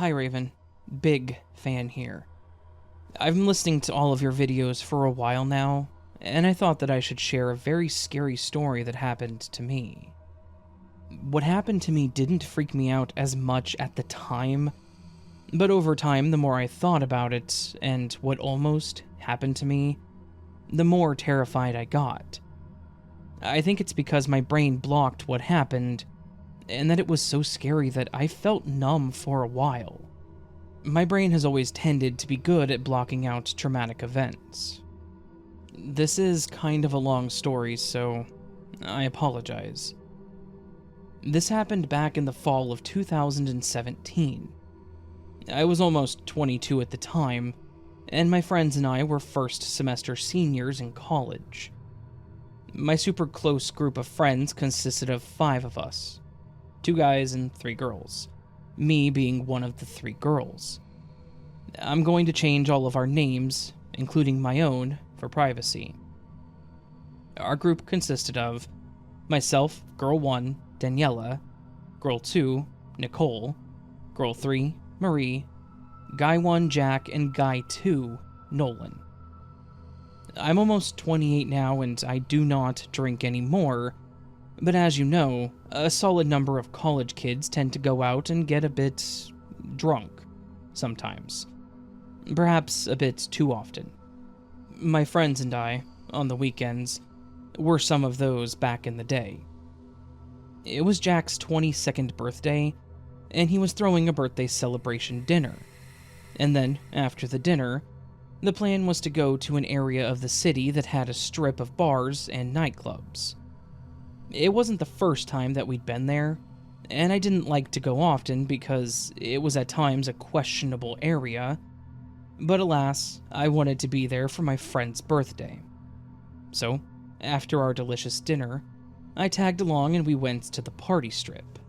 Hi Raven, big fan here. I've been listening to all of your videos for a while now, and I thought that I should share a very scary story that happened to me. What happened to me didn't freak me out as much at the time, but over time, the more I thought about it and what almost happened to me, the more terrified I got. I think it's because my brain blocked what happened, and that it was so scary that I felt numb for a while. My brain has always tended to be good at blocking out traumatic events. This is kind of a long story, so I apologize. This happened back in the fall of 2017. I was almost 22 at the time, and my friends and I were first semester seniors in college. My super close group of friends consisted of 5 of us, 2 guys and 3 girls, me being one of the 3 girls. I'm going to change all of our names, including my own, for privacy. Our group consisted of myself, Girl 1, Daniela, Girl 2, Nicole, Girl 3, Marie, Guy 1, Jack, and Guy 2, Nolan. I'm almost 28 now and I do not drink anymore, but as you know, a solid number of college kids tend to go out and get a bit drunk sometimes. Perhaps a bit too often. My friends and I, on the weekends, were some of those back in the day. It was Jack's 22nd birthday, and he was throwing a birthday celebration dinner. And then, after the dinner, the plan was to go to an area of the city that had a strip of bars and nightclubs. It wasn't the first time that we'd been there, and I didn't like to go often because it was at times a questionable area, but alas, I wanted to be there for my friend's birthday. So, after our delicious dinner, I tagged along and we went to the party strip.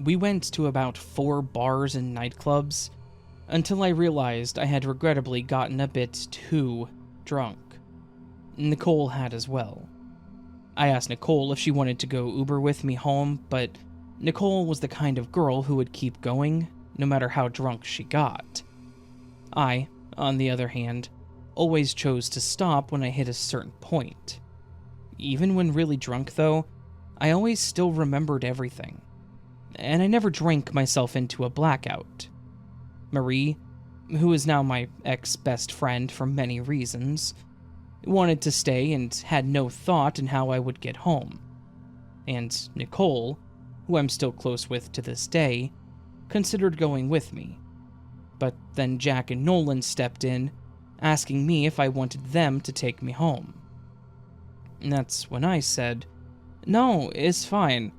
We went to about 4 bars and nightclubs until I realized I had regrettably gotten a bit too drunk. Nicole had as well. I asked Nicole if she wanted to go Uber with me home, but Nicole was the kind of girl who would keep going, no matter how drunk she got. I, on the other hand, always chose to stop when I hit a certain point. Even when really drunk, though, I always still remembered everything. And I never drank myself into a blackout. Marie, who is now my ex-best friend for many reasons, wanted to stay and had no thought in how I would get home. And Nicole, who I'm still close with to this day, considered going with me. But then Jack and Nolan stepped in, asking me if I wanted them to take me home. And that's when I said, "No, it's fine.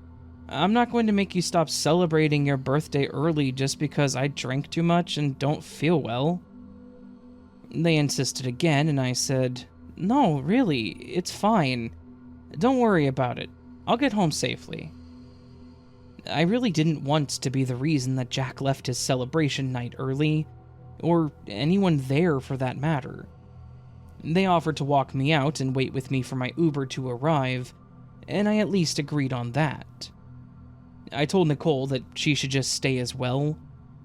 I'm not going to make you stop celebrating your birthday early just because I drank too much and don't feel well." They insisted again, and I said, "No, really, it's fine. Don't worry about it. I'll get home safely." I really didn't want to be the reason that Jack left his celebration night early, or anyone there for that matter. They offered to walk me out and wait with me for my Uber to arrive, and I at least agreed on that. I told Nicole that she should just stay as well,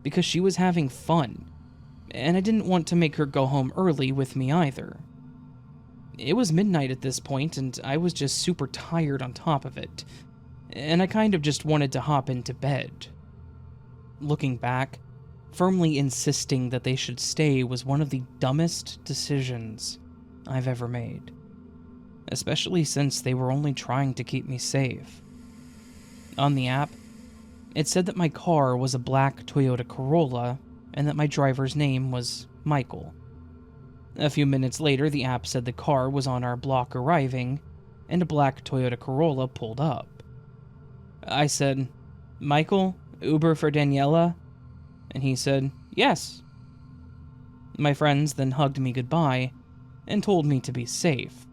because she was having fun, and I didn't want to make her go home early with me either. It was midnight at this point, and I was just super tired on top of it, and I kind of just wanted to hop into bed. Looking back, firmly insisting that they should stay was one of the dumbest decisions I've ever made, especially since they were only trying to keep me safe. On the app, it said that my car was a black Toyota Corolla and that my driver's name was Michael. A few minutes later, the app said the car was on our block arriving, and a black Toyota Corolla pulled up. I said, "Michael, Uber for Daniela?" And he said, "Yes." My friends then hugged me goodbye and told me to be safe,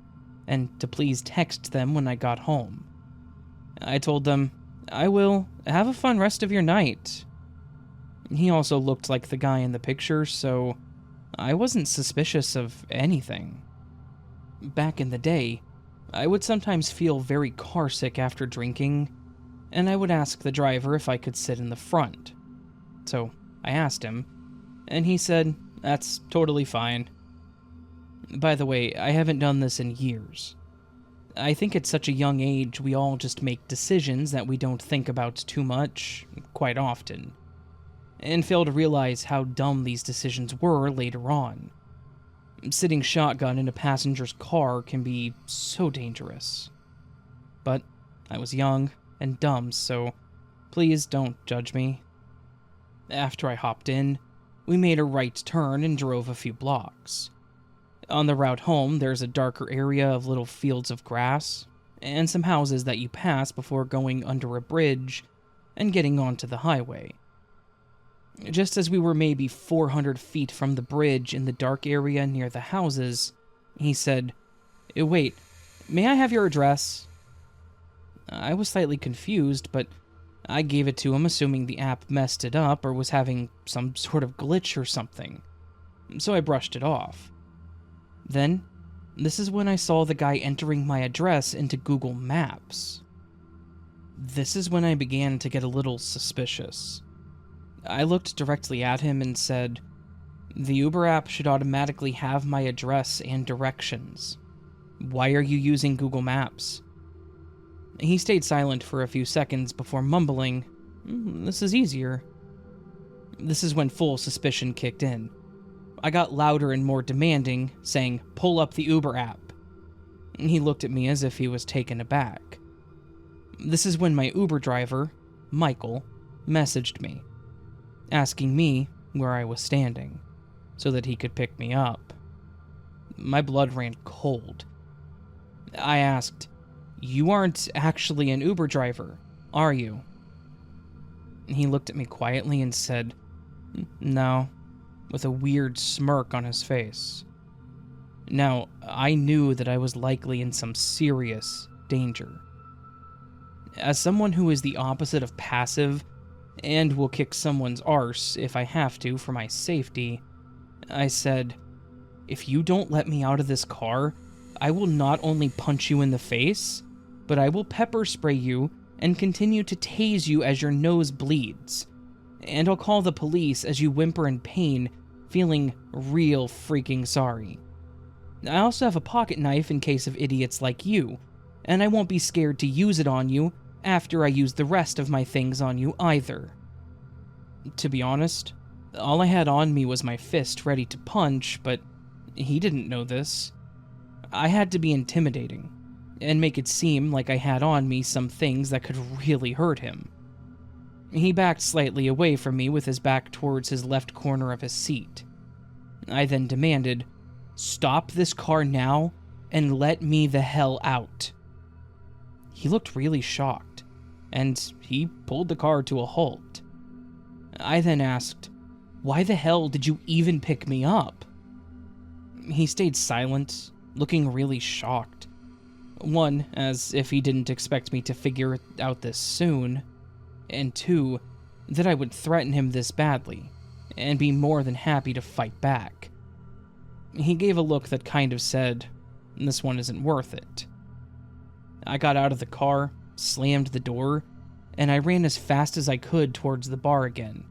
and to please text them when I got home. I told them, "I will. Have a fun rest of your night." He also looked like the guy in the picture, so I wasn't suspicious of anything. Back in the day, I would sometimes feel very carsick after drinking, and I would ask the driver if I could sit in the front. So I asked him, and he said, "That's totally fine." By the way, I haven't done this in years. I think at such a young age, we all just make decisions that we don't think about too much, quite often, and fail to realize how dumb these decisions were later on. Sitting shotgun in a passenger's car can be so dangerous. But I was young and dumb, so please don't judge me. After I hopped in, we made a right turn and drove a few blocks. On the route home, there's a darker area of little fields of grass, and some houses that you pass before going under a bridge and getting onto the highway. Just as we were maybe 400 feet from the bridge in the dark area near the houses, he said, "Wait, may I have your address?" I was slightly confused, but I gave it to him assuming the app messed it up or was having some sort of glitch or something, so I brushed it off. Then, this is when I saw the guy entering my address into Google Maps. This is when I began to get a little suspicious. I looked directly at him and said, "The Uber app should automatically have my address and directions. Why are you using Google Maps?" He stayed silent for a few seconds before mumbling, "This is easier." This is when full suspicion kicked in. I got louder and more demanding, saying, "Pull up the Uber app." He looked at me as if he was taken aback. This is when my Uber driver, Michael, messaged me, asking me where I was standing, so that he could pick me up. My blood ran cold. I asked, "You aren't actually an Uber driver, are you?" He looked at me quietly and said, "No," with a weird smirk on his face. Now, I knew that I was likely in some serious danger. As someone who is the opposite of passive, and will kick someone's arse if I have to for my safety, I said, "If you don't let me out of this car, I will not only punch you in the face, but I will pepper spray you and continue to tase you as your nose bleeds. And I'll call the police as you whimper in pain, feeling real freaking sorry. I also have a pocket knife in case of idiots like you, and I won't be scared to use it on you after I use the rest of my things on you either." To be honest, all I had on me was my fist ready to punch, but he didn't know this. I had to be intimidating, and make it seem like I had on me some things that could really hurt him. He backed slightly away from me with his back towards his left corner of his seat. I then demanded, "Stop this car now, and let me the hell out." He looked really shocked, and he pulled the car to a halt. I then asked, "Why the hell did you even pick me up?" He stayed silent, looking really shocked. One, as if he didn't expect me to figure out this soon, and two, that I would threaten him this badly, and be more than happy to fight back. He gave a look that kind of said, "This one isn't worth it." I got out of the car, slammed the door, and I ran as fast as I could towards the bar again,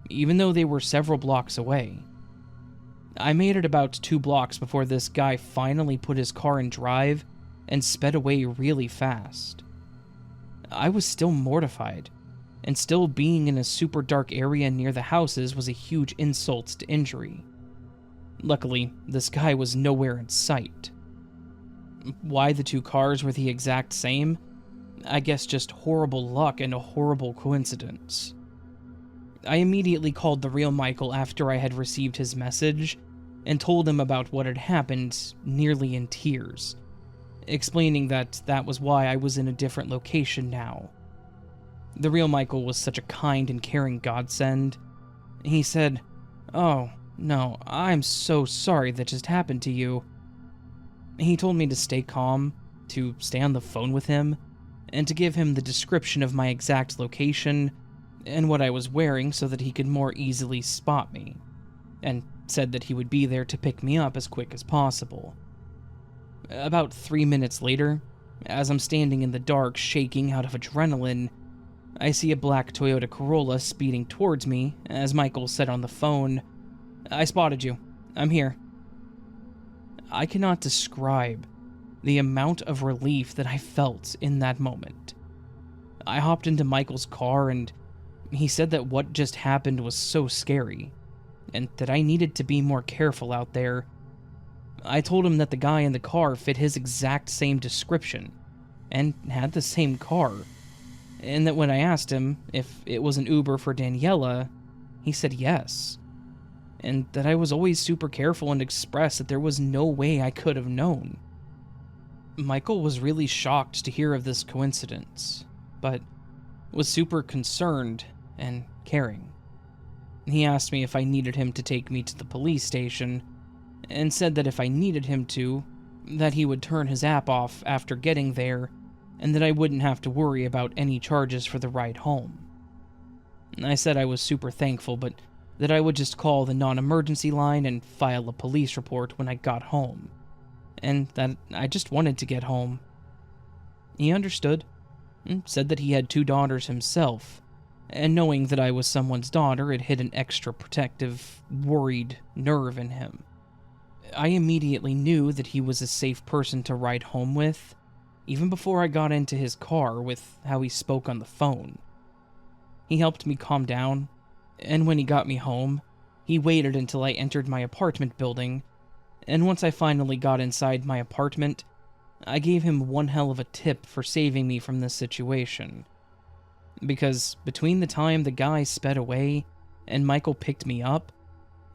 even though they were several blocks away. I made it about 2 blocks before this guy finally put his car in drive and sped away really fast. I was still mortified, and still being in a super dark area near the houses was a huge insult to injury. Luckily, this guy was nowhere in sight. Why the 2 cars were the exact same? I guess just horrible luck and a horrible coincidence. I immediately called the real Michael after I had received his message and told him about what had happened, nearly in tears, explaining that that was why I was in a different location now. The real Michael was such a kind and caring godsend. He said, "Oh, no, I'm so sorry that just happened to you." He told me to stay calm, to stay on the phone with him, and to give him the description of my exact location and what I was wearing so that he could more easily spot me, and said that he would be there to pick me up as quick as possible. About 3 minutes later, as I'm standing in the dark shaking out of adrenaline, I see a black Toyota Corolla speeding towards me as Michael said on the phone, "I spotted you. I'm here." I cannot describe the amount of relief that I felt in that moment. I hopped into Michael's car and he said that what just happened was so scary and that I needed to be more careful out there. I told him that the guy in the car fit his exact same description and had the same car, and that when I asked him if it was an Uber for Daniela, he said yes, and that I was always super careful and expressed that there was no way I could have known. Michael was really shocked to hear of this coincidence, but was super concerned and caring. He asked me if I needed him to take me to the police station, and said that if I needed him to, that he would turn his app off after getting there, and that I wouldn't have to worry about any charges for the ride home. I said I was super thankful, but that I would just call the non-emergency line and file a police report when I got home, and that I just wanted to get home. He understood, and said that he had 2 daughters himself, and knowing that I was someone's daughter, it hit an extra protective, worried nerve in him. I immediately knew that he was a safe person to ride home with, even before I got into his car with how he spoke on the phone. He helped me calm down, and when he got me home, he waited until I entered my apartment building, and once I finally got inside my apartment, I gave him one hell of a tip for saving me from this situation. Because between the time the guy sped away and Michael picked me up,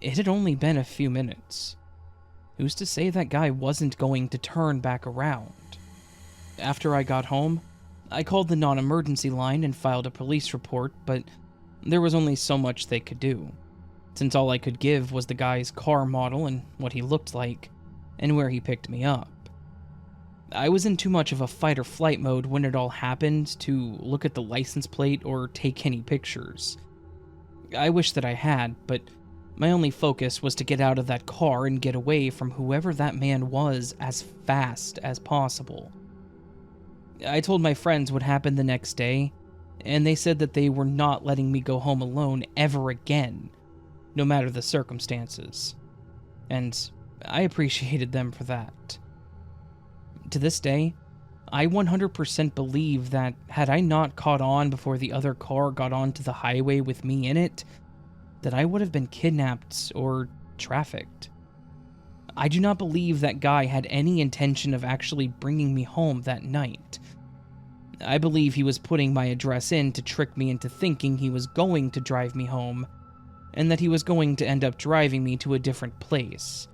it had only been a few minutes. Who's to say that guy wasn't going to turn back around? After I got home, I called the non-emergency line and filed a police report, but there was only so much they could do, since all I could give was the guy's car model and what he looked like, and where he picked me up. I was in too much of a fight-or-flight mode when it all happened to look at the license plate or take any pictures. I wish that I had, but my only focus was to get out of that car and get away from whoever that man was as fast as possible. I told my friends what happened the next day, and they said that they were not letting me go home alone ever again, no matter the circumstances. And I appreciated them for that. To this day, I 100% believe that had I not caught on before the other car got onto the highway with me in it, that I would have been kidnapped or trafficked. I do not believe that guy had any intention of actually bringing me home that night. I believe he was putting my address in to trick me into thinking he was going to drive me home, and that he was going to end up driving me to a different place.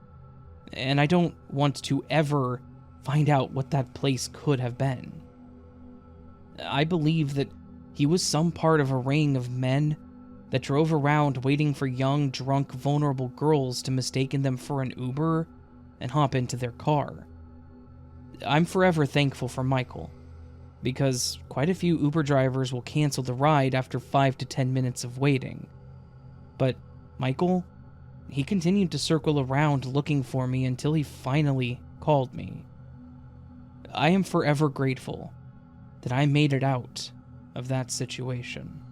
And I don't want to ever find out what that place could have been. I believe that he was some part of a ring of men that drove around waiting for young, drunk, vulnerable girls to mistake them for an Uber and hop into their car. I'm forever thankful for Michael, because quite a few Uber drivers will cancel the ride after 5 to 10 minutes of waiting. But Michael, he continued to circle around looking for me until he finally called me. I am forever grateful that I made it out of that situation.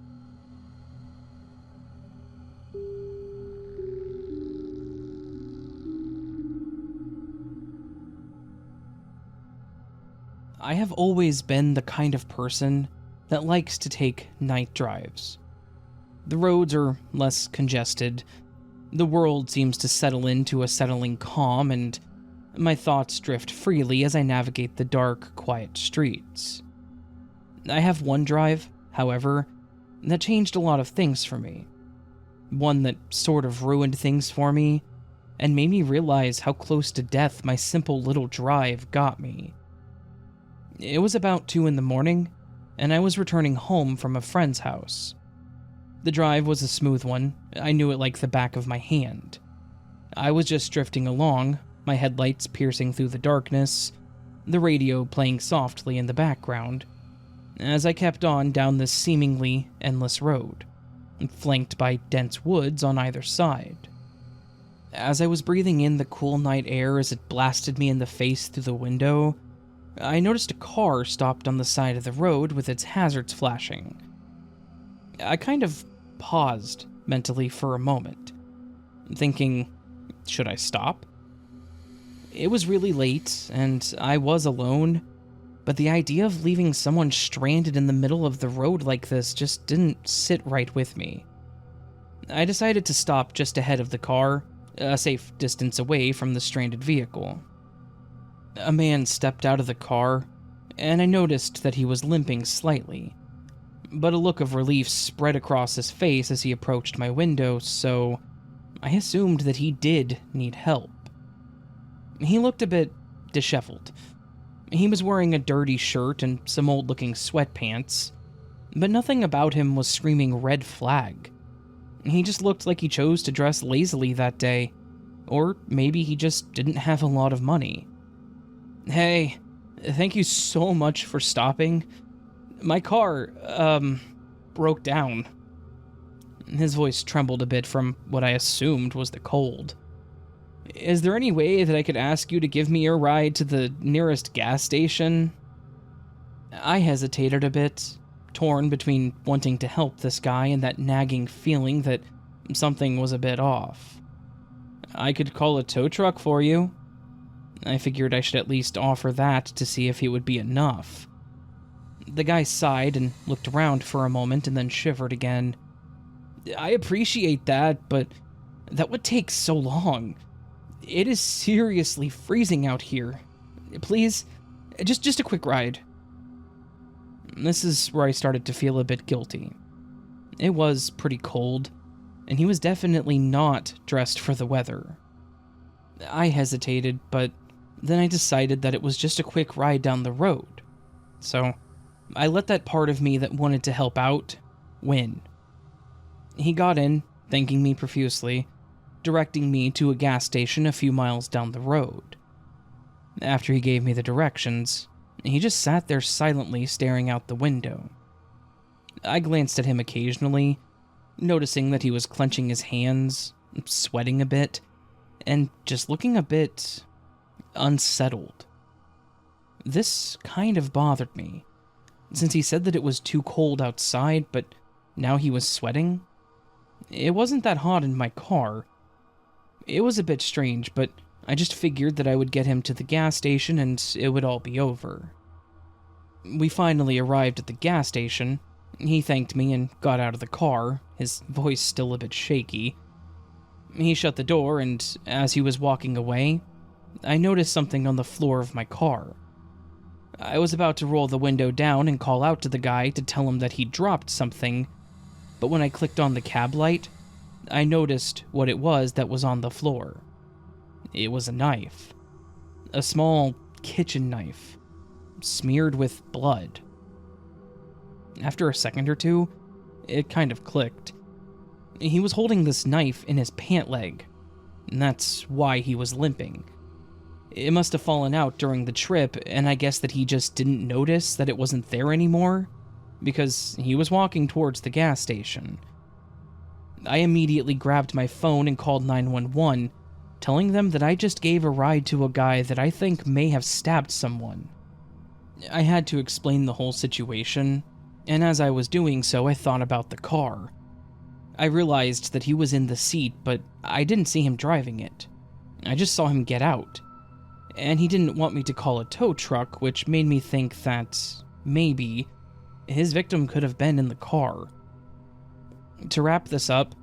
I have always been the kind of person that likes to take night drives. The roads are less congested, the world seems to settle into a settling calm, and my thoughts drift freely as I navigate the dark, quiet streets. I have one drive, however, that changed a lot of things for me. One that sort of ruined things for me, and made me realize how close to death my simple little drive got me. It was about 2 a.m, and I was returning home from a friend's house. The drive was a smooth one, I knew it like the back of my hand. I was just drifting along, my headlights piercing through the darkness, the radio playing softly in the background, as I kept on down this seemingly endless road, flanked by dense woods on either side. As I was breathing in the cool night air as it blasted me in the face through the window, I noticed a car stopped on the side of the road with its hazards flashing. I kind of paused mentally for a moment, thinking, should I stop? It was really late, and I was alone, but the idea of leaving someone stranded in the middle of the road like this just didn't sit right with me. I decided to stop just ahead of the car, a safe distance away from the stranded vehicle. A man stepped out of the car, and I noticed that he was limping slightly, but a look of relief spread across his face as he approached my window, so I assumed that he did need help. He looked a bit disheveled. He was wearing a dirty shirt and some old-looking sweatpants, but nothing about him was screaming red flag. He just looked like he chose to dress lazily that day, or maybe he just didn't have a lot of money. "Hey, thank you so much for stopping. My car, broke down." His voice trembled a bit from what I assumed was the cold. "Is there any way that I could ask you to give me a ride to the nearest gas station?" I hesitated a bit, torn between wanting to help this guy and that nagging feeling that something was a bit off. "I could call a tow truck for you." I figured I should at least offer that to see if it would be enough. The guy sighed and looked around for a moment and then shivered again. "I appreciate that, but that would take so long. It is seriously freezing out here. Please, just a quick ride." This is where I started to feel a bit guilty. It was pretty cold, and he was definitely not dressed for the weather. I hesitated, but then I decided that it was just a quick ride down the road. So I let that part of me that wanted to help out win. He got in, thanking me profusely, directing me to a gas station a few miles down the road. After he gave me the directions, he just sat there silently staring out the window. I glanced at him occasionally, noticing that he was clenching his hands, sweating a bit, and just looking a bit unsettled. This kind of bothered me, since he said that it was too cold outside, but now he was sweating. It wasn't that hot in my car. It was a bit strange, but I just figured that I would get him to the gas station and it would all be over. We finally arrived at the gas station. He thanked me and got out of the car, his voice still a bit shaky. He shut the door, and as he was walking away, I noticed something on the floor of my car. I was about to roll the window down and call out to the guy to tell him that he dropped something, but when I clicked on the cab light, I noticed what it was that was on the floor. It was a knife. A small kitchen knife, smeared with blood. After a second or two, it kind of clicked. He was holding this knife in his pant leg, and that's why he was limping. It must have fallen out during the trip, and I guess that he just didn't notice that it wasn't there anymore, because he was walking towards the gas station. I immediately grabbed my phone and called 911, telling them that I just gave a ride to a guy that I think may have stabbed someone. I had to explain the whole situation, and as I was doing so, I thought about the car. I realized that he was in the seat, but I didn't see him driving it. I just saw him get out. And he didn't want me to call a tow truck, which made me think that maybe his victim could have been in the car. To wrap this up,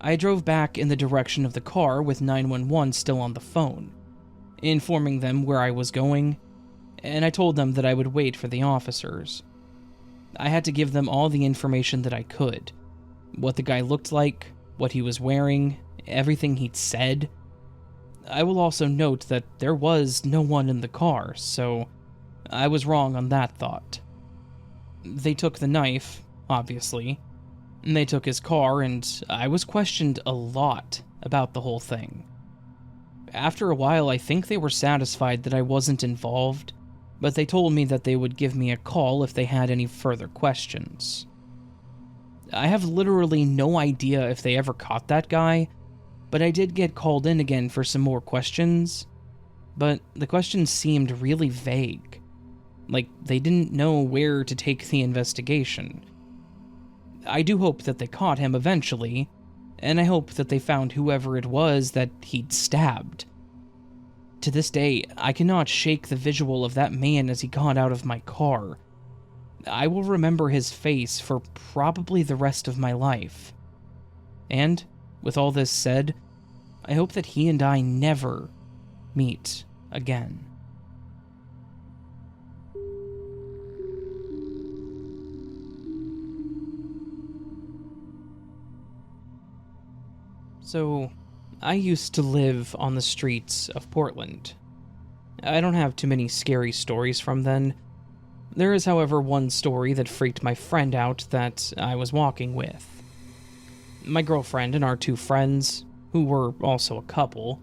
I drove back in the direction of the car with 911 still on the phone, informing them where I was going, and I told them that I would wait for the officers. I had to give them all the information that I could. What the guy looked like, what he was wearing, everything he'd said. I will also note that there was no one in the car, so I was wrong on that thought. They took the knife, obviously, and they took his car, and I was questioned a lot about the whole thing. After a while, I think they were satisfied that I wasn't involved, but they told me that they would give me a call if they had any further questions. I have literally no idea if they ever caught that guy, but I did get called in again for some more questions, but the questions seemed really vague, like they didn't know where to take the investigation. I do hope that they caught him eventually, and I hope that they found whoever it was that he'd stabbed. To this day, I cannot shake the visual of that man as he got out of my car. I will remember his face for probably the rest of my life. And, with all this said, I hope that he and I never meet again. So, I used to live on the streets of Portland. I don't have too many scary stories from then. There is, however, one story that freaked my friend out that I was walking with. My girlfriend and our two friends, who were also a couple,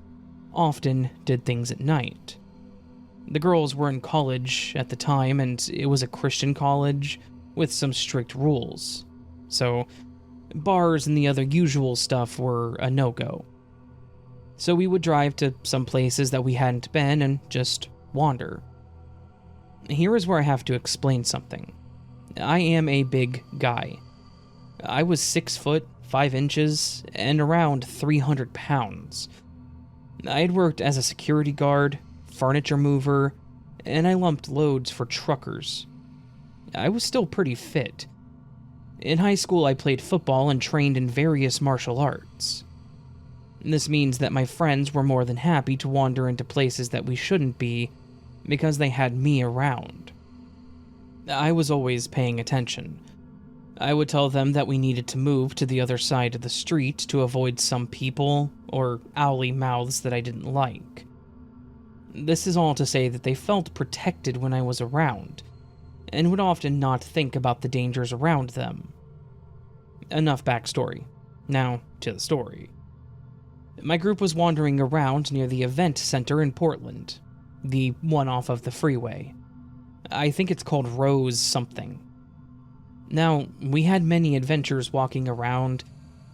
often did things at night. The girls were in college at the time, and it was a Christian college with some strict rules. So, bars and the other usual stuff were a no-go. So we would drive to some places that we hadn't been and just wander. Here is where I have to explain something. I am a big guy. I was 6 foot, 5 inches, and around 300 pounds. I had worked as a security guard, furniture mover, and I lumped loads for truckers. I was still pretty fit. In high school, I played football and trained in various martial arts. This means that my friends were more than happy to wander into places that we shouldn't be because they had me around. I was always paying attention. I would tell them that we needed to move to the other side of the street to avoid some people or owly mouths that I didn't like. This is all to say that they felt protected when I was around, and would often not think about the dangers around them. Enough backstory. Now to the story. My group was wandering around near the event center in Portland, the one off of the freeway. I think it's called Rose something. Now, we had many adventures walking around,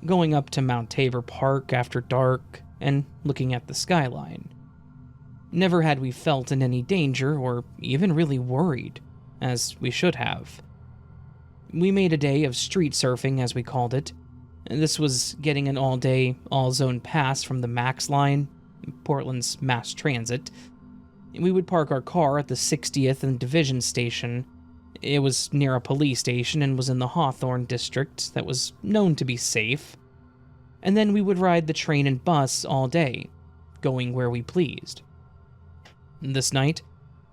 going up to Mount Tabor Park after dark, and looking at the skyline. Never had we felt in any danger or even really worried, as we should have. We made a day of street surfing, as we called it. This was getting an all-day, all-zone pass from the MAX line, Portland's mass transit. We would park our car at the 60th and Division station. It was near a police station and was in the Hawthorne district that was known to be safe. And then we would ride the train and bus all day, going where we pleased. This night,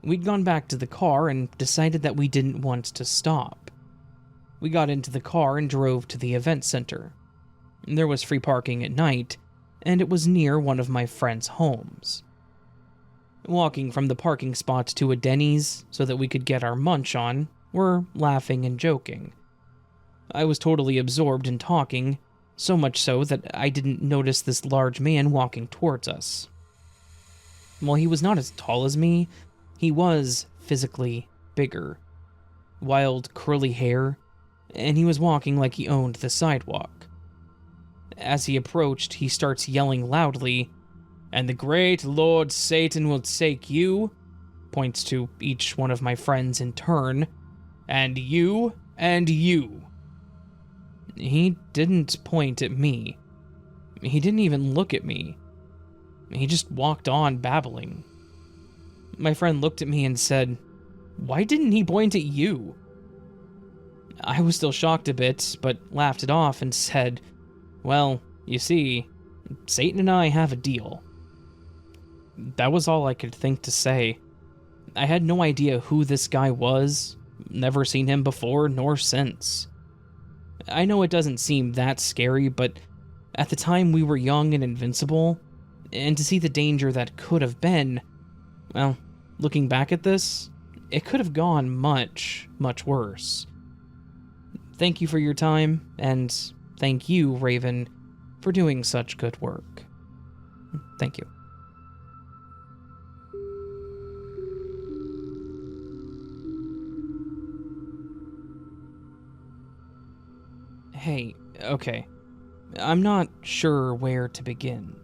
we'd gone back to the car and decided that we didn't want to stop. We got into the car and drove to the event center. There was free parking at night, and it was near one of my friends' homes. Walking from the parking spot to a Denny's so that we could get our munch on, we're laughing and joking. I was totally absorbed in talking, so much so that I didn't notice this large man walking towards us. While he was not as tall as me, he was physically bigger. Wild, curly hair, and he was walking like he owned the sidewalk. As he approached, he starts yelling loudly, "And the great Lord Satan will take you," points to each one of my friends in turn, "and you, and you." He didn't point at me. He didn't even look at me. He just walked on babbling. My friend looked at me and said, "Why didn't he point at you?" I was still shocked a bit, but laughed it off and said, "Well, you see, Satan and I have a deal." That was all I could think to say. I had no idea who this guy was, never seen him before nor since. I know it doesn't seem that scary, but at the time we were young and invincible, and to see the danger that could have been, well, looking back at this, it could have gone much, much worse. Thank you for your time, and thank you, Raven, for doing such good work. Thank you. Hey, okay. I'm not sure where to begin.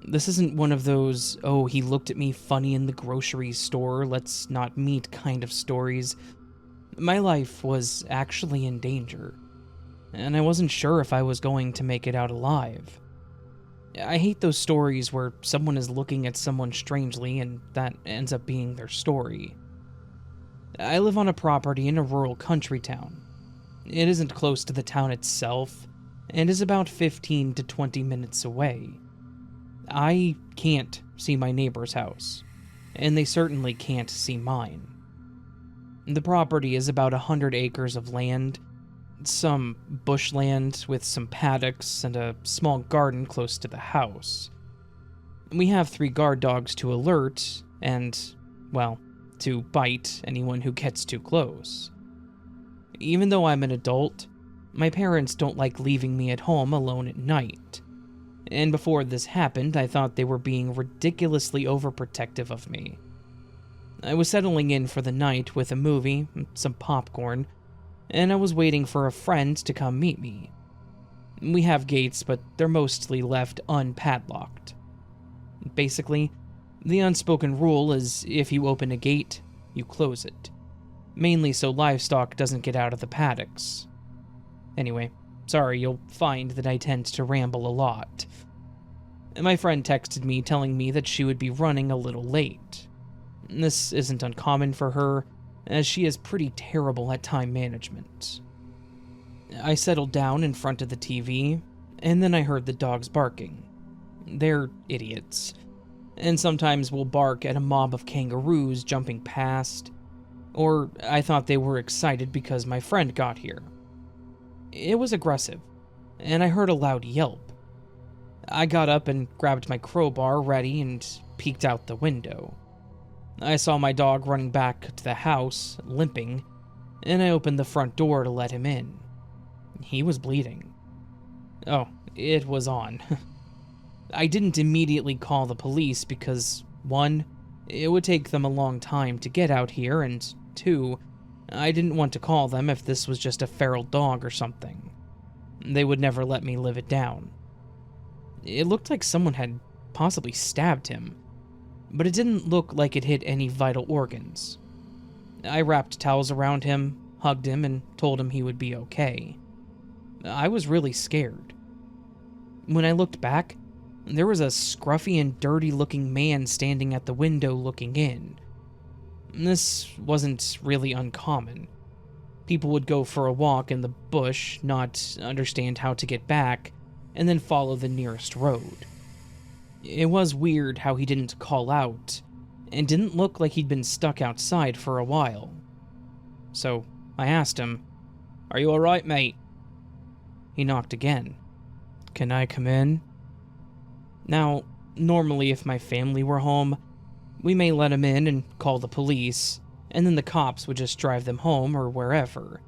This isn't one of those, "oh, he looked at me funny in the grocery store, let's not meet" kind of stories. My life was actually in danger. and I wasn't sure if I was going to make it out alive. I hate those stories where someone is looking at someone strangely and that ends up being their story. I live on a property in a rural country town. It isn't close to the town itself, and is about 15 to 20 minutes away. I can't see my neighbor's house, and they certainly can't see mine. The property is about 100 acres of land, some bushland with some paddocks and a small garden close to the house. We have 3 guard dogs to alert and, well, to bite anyone who gets too close. Even though I'm an adult, my parents don't like leaving me at home alone at night. And before this happened, I thought they were being ridiculously overprotective of me. I was settling in for the night with a movie, some popcorn, and I was waiting for a friend to come meet me. We have gates, but they're mostly left unpadlocked. Basically, the unspoken rule is if you open a gate, you close it. Mainly so livestock doesn't get out of the paddocks. Anyway, sorry, you'll find that I tend to ramble a lot. My friend texted me telling me that she would be running a little late. This isn't uncommon for her, as she is pretty terrible at time management. I settled down in front of the TV, and then I heard the dogs barking. They're idiots, and sometimes will bark at a mob of kangaroos jumping past, or I thought they were excited because my friend got here. It was aggressive, and I heard a loud yelp. I got up and grabbed my crowbar ready and peeked out the window. I saw my dog running back to the house, limping, and I opened the front door to let him in. He was bleeding. Oh, it was on. I didn't immediately call the police because, 1, it would take them a long time to get out here, and 2, I didn't want to call them if this was just a feral dog or something. They would never let me live it down. It looked like someone had possibly stabbed him, but it didn't look like it hit any vital organs. I wrapped towels around him, hugged him, and told him he would be okay. I was really scared. When I looked back, there was a scruffy and dirty-looking man standing at the window looking in. This wasn't really uncommon. People would go for a walk in the bush, not understand how to get back, and then follow the nearest road. It was weird how he didn't call out, and didn't look like he'd been stuck outside for a while. So I asked him, "Are you alright, mate?" He knocked again. "Can I come in?" Now, normally if my family were home, we may let him in and call the police, and then the cops would just drive them home or wherever.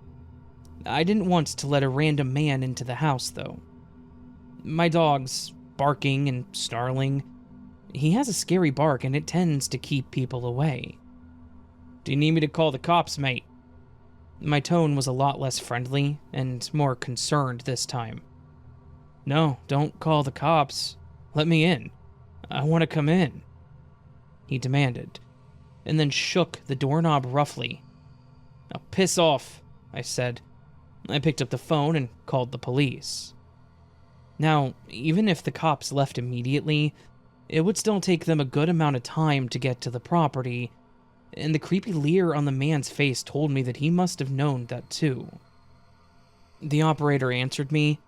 I didn't want to let a random man into the house, though. My dog's barking and snarling. He has a scary bark, and it tends to keep people away. "Do you need me to call the cops, mate?" My tone was a lot less friendly and more concerned this time. "No, don't call the cops. Let me in. I want to come in," he demanded, and then shook the doorknob roughly. "Now piss off," I said. I picked up the phone and called the police. Now, even if the cops left immediately, it would still take them a good amount of time to get to the property, and the creepy leer on the man's face told me that he must have known that too. The operator answered me.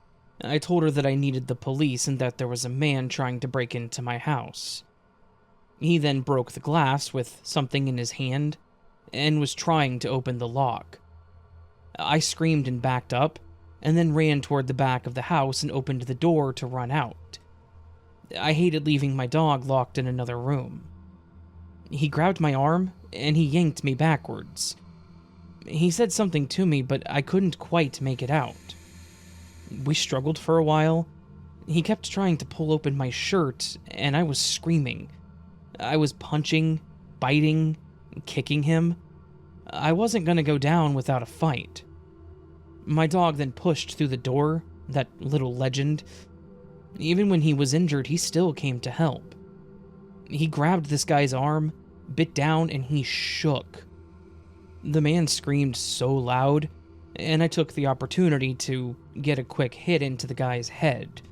I told her that I needed the police and that there was a man trying to break into my house. He then broke the glass with something in his hand and was trying to open the lock. I screamed and backed up, and then ran toward the back of the house and opened the door to run out. I hated leaving my dog locked in another room. He grabbed my arm, and he yanked me backwards. He said something to me, but I couldn't quite make it out. We struggled for a while. He kept trying to pull open my shirt, and I was screaming. I was punching, biting, kicking him. I wasn't going to go down without a fight. My dog then pushed through the door, that little legend. Even when he was injured, he still came to help. He grabbed this guy's arm, bit down, and he shook. The man screamed so loud, and I took the opportunity to get a quick hit into the guy's head.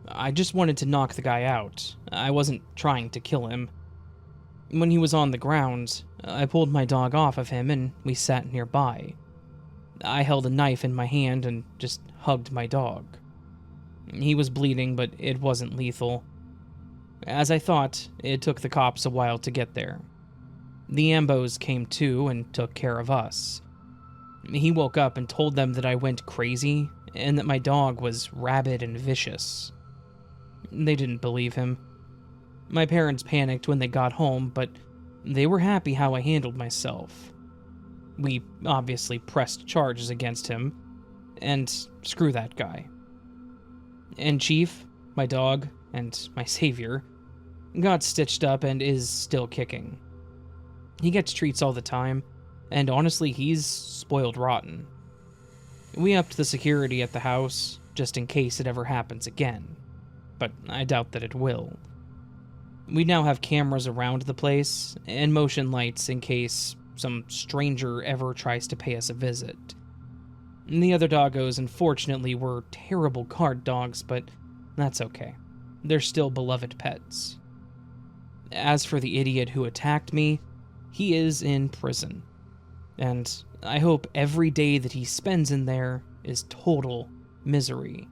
I just wanted to knock the guy out. I wasn't trying to kill him. When he was on the ground, I pulled my dog off of him and we sat nearby. I held a knife in my hand and just hugged my dog. He was bleeding, but it wasn't lethal. As I thought, it took the cops a while to get there. The Ambos came too and took care of us. He woke up and told them that I went crazy and that my dog was rabid and vicious. They didn't believe him. My parents panicked when they got home, but they were happy how I handled myself. We obviously pressed charges against him, and screw that guy. And Chief, my dog, and my savior, got stitched up and is still kicking. He gets treats all the time, and honestly, he's spoiled rotten. We upped the security at the house, just in case it ever happens again, but I doubt that it will. We now have cameras around the place, and motion lights in case some stranger ever tries to pay us a visit. The other doggos, unfortunately, were terrible guard dogs, but that's okay. They're still beloved pets. As for the idiot who attacked me, he is in prison. And I hope every day that he spends in there is total misery.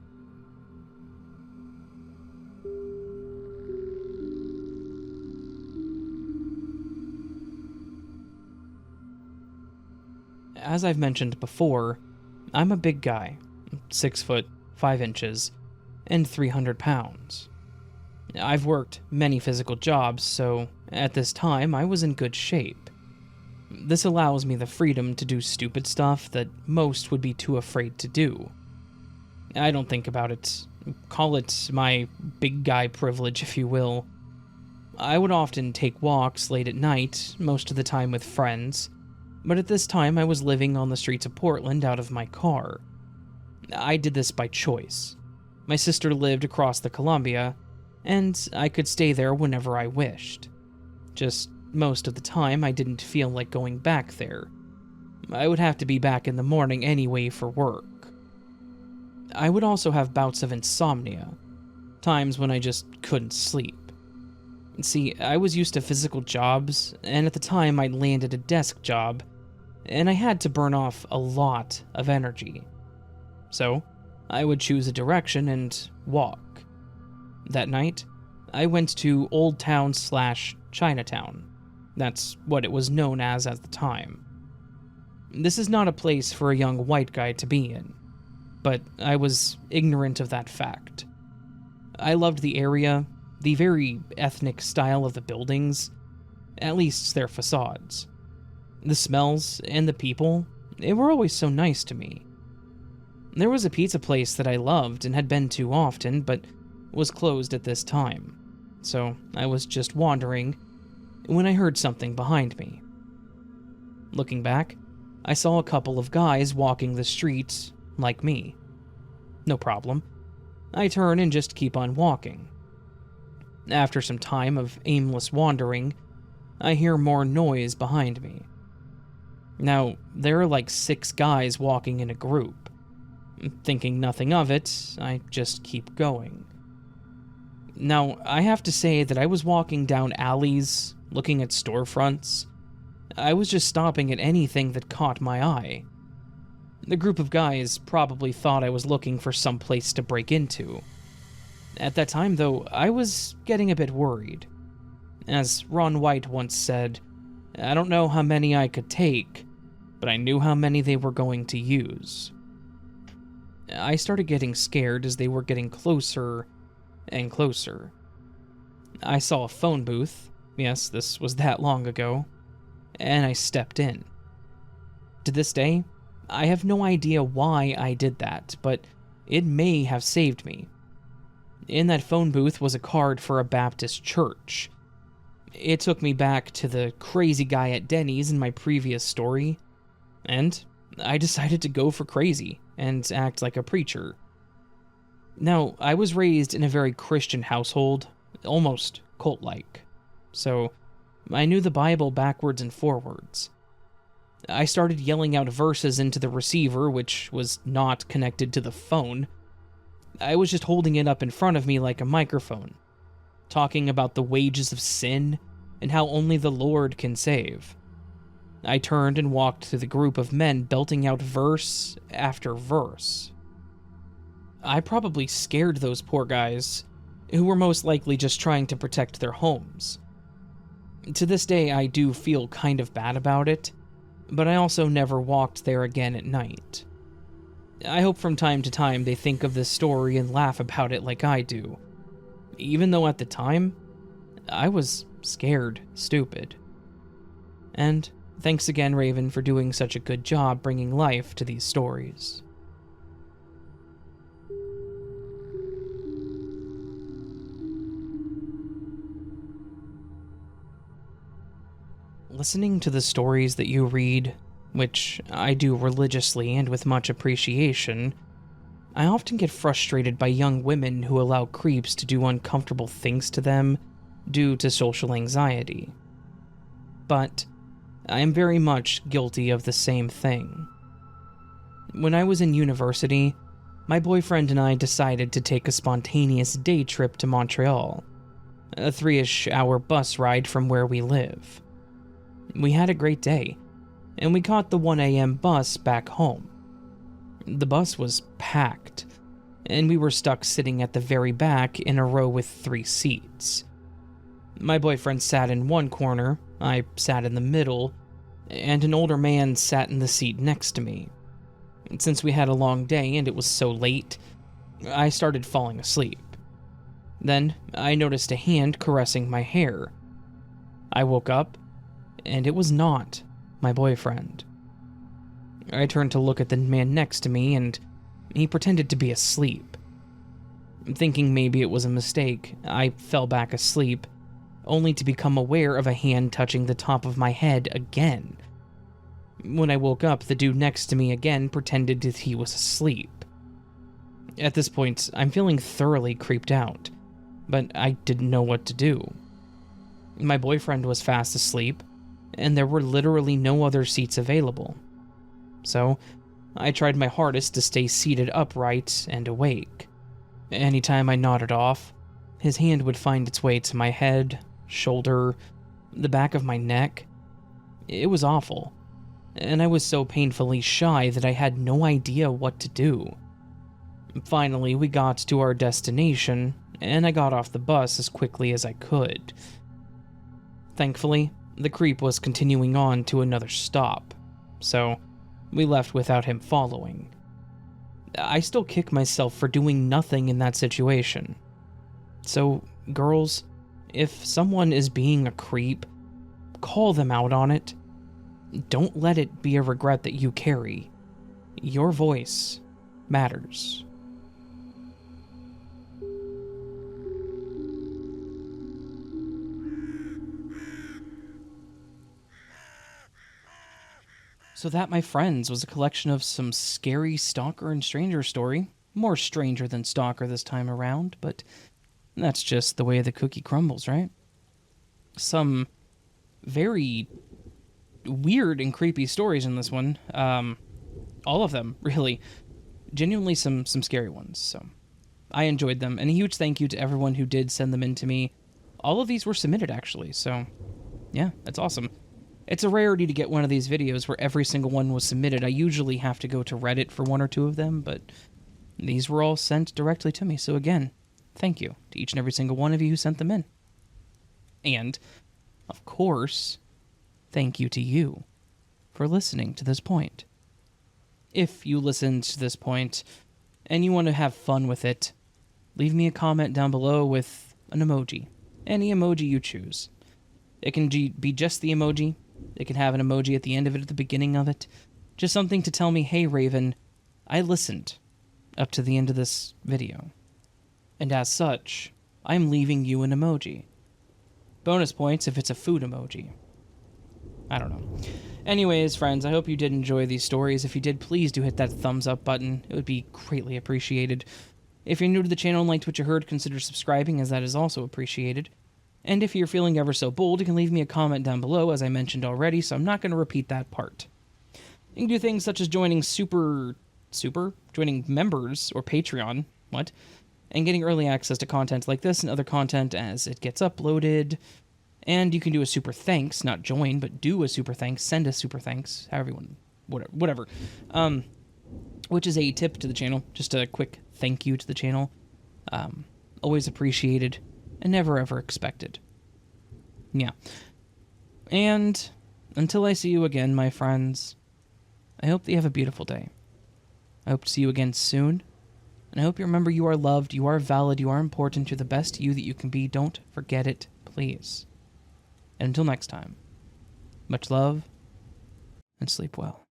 As I've mentioned before, I'm a big guy, 6 foot, 5 inches, and 300 pounds. I've worked many physical jobs, so at this time I was in good shape. This allows me the freedom to do stupid stuff that most would be too afraid to do. I don't think about it. Call it my big guy privilege, if you will. I would often take walks late at night, most of the time with friends, but at this time I was living on the streets of Portland out of my car. I did this by choice. My sister lived across the Columbia, and I could stay there whenever I wished. Just most of the time I didn't feel like going back there. I would have to be back in the morning anyway for work. I would also have bouts of insomnia, times when I just couldn't sleep. See, I was used to physical jobs, and at the time I'd landed a desk job, and I had to burn off a lot of energy. So, I would choose a direction and walk. That night, I went to Old Town / Chinatown. That's what it was known as at the time. This is not a place for a young white guy to be in, but I was ignorant of that fact. I loved the area, the very ethnic style of the buildings, at least their facades. The smells and the people, they were always so nice to me. There was a pizza place that I loved and had been to often, but was closed at this time, so I was just wandering when I heard something behind me. Looking back, I saw a couple of guys walking the street like me. No problem. I turn and just keep on walking. After some time of aimless wandering, I hear more noise behind me. Now, there are like 6 guys walking in a group. Thinking nothing of it, I just keep going. Now, I have to say that I was walking down alleys, looking at storefronts. I was just stopping at anything that caught my eye. The group of guys probably thought I was looking for some place to break into. At that time, though, I was getting a bit worried. As Ron White once said, I don't know how many I could take, but I knew how many they were going to use. I started getting scared as they were getting closer and closer. I saw a phone booth, yes, this was that long ago, and I stepped in. To this day, I have no idea why I did that, but it may have saved me. In that phone booth was a card for a Baptist church. It took me back to the crazy guy at Denny's in my previous story, and I decided to go for crazy and act like a preacher. Now, I was raised in a very Christian household, almost cult-like, so I knew the Bible backwards and forwards. I started yelling out verses into the receiver, which was not connected to the phone. I was just holding it up in front of me like a microphone, talking about the wages of sin and how only the Lord can save. I turned and walked through the group of men belting out verse after verse. I probably scared those poor guys, who were most likely just trying to protect their homes. To this day, I do feel kind of bad about it, but I also never walked there again at night. I hope from time to time they think of this story and laugh about it like I do, even though at the time, I was scared stupid. And thanks again, Raven, for doing such a good job bringing life to these stories. Listening to the stories that you read, which I do religiously and with much appreciation, I often get frustrated by young women who allow creeps to do uncomfortable things to them due to social anxiety. But I am very much guilty of the same thing. When I was in university, my boyfriend and I decided to take a spontaneous day trip to Montreal, a 3-ish hour bus ride from where we live. We had a great day, and we caught the 1 a.m. bus back home. The bus was packed, and we were stuck sitting at the very back in a row with 3 seats. My boyfriend sat in one corner, I sat in the middle, and an older man sat in the seat next to me. Since we had a long day and it was so late, I started falling asleep. Then I noticed a hand caressing my hair. I woke up, and it was not my boyfriend. I turned to look at the man next to me, and he pretended to be asleep. Thinking maybe it was a mistake, I fell back asleep, only to become aware of a hand touching the top of my head again. When I woke up, the dude next to me again pretended that he was asleep. At this point, I'm feeling thoroughly creeped out, but I didn't know what to do. My boyfriend was fast asleep, and there were literally no other seats available. So, I tried my hardest to stay seated upright and awake. Anytime I nodded off, his hand would find its way to my head, shoulder, the back of my neck. It was awful, and I was so painfully shy that I had no idea what to do. Finally, we got to our destination, and I got off the bus as quickly as I could. Thankfully, the creep was continuing on to another stop, so we left without him following. I still kick myself for doing nothing in that situation. So, girls, if someone is being a creep, call them out on it. Don't let it be a regret that you carry. Your voice matters. So that, my friends, was a collection of some scary Stalker and Stranger story. More stranger than Stalker this time around, but that's just the way the cookie crumbles, right? Some very weird and creepy stories in this one. All of them, really. Genuinely some scary ones, so I enjoyed them. And a huge thank you to everyone who did send them in to me. All of these were submitted, actually, so yeah, that's awesome. It's a rarity to get one of these videos where every single one was submitted. I usually have to go to Reddit for 1 or 2 of them, but these were all sent directly to me. So again, thank you to each and every single one of you who sent them in. And, of course, thank you to you for listening to this point. If you listened to this point and you want to have fun with it, leave me a comment down below with an emoji. Any emoji you choose. It can be just the emoji. It can have an emoji at the end of it, at the beginning of it. Just something to tell me, hey Raven, I listened up to the end of this video. And as such, I'm leaving you an emoji. Bonus points if it's a food emoji. I don't know. Anyways, friends, I hope you did enjoy these stories. If you did, please do hit that thumbs up button. It would be greatly appreciated. If you're new to the channel and liked what you heard, consider subscribing, as that is also appreciated. And if you're feeling ever so bold, you can leave me a comment down below, as I mentioned already, so I'm not going to repeat that part. You can do things such as joining joining members or Patreon, and getting early access to content like this and other content as it gets uploaded. And you can do a super thanks, not join, but do a super thanks, send a super thanks, however you want, whatever. Which is a tip to the channel, just a quick thank you to the channel. Always appreciated and never ever expected. Yeah. And until I see you again, my friends, I hope that you have a beautiful day. I hope to see you again soon. And I hope you remember you are loved, you are valid, you are important, you're the best you that you can be. Don't forget it, please. And until next time, much love and sleep well.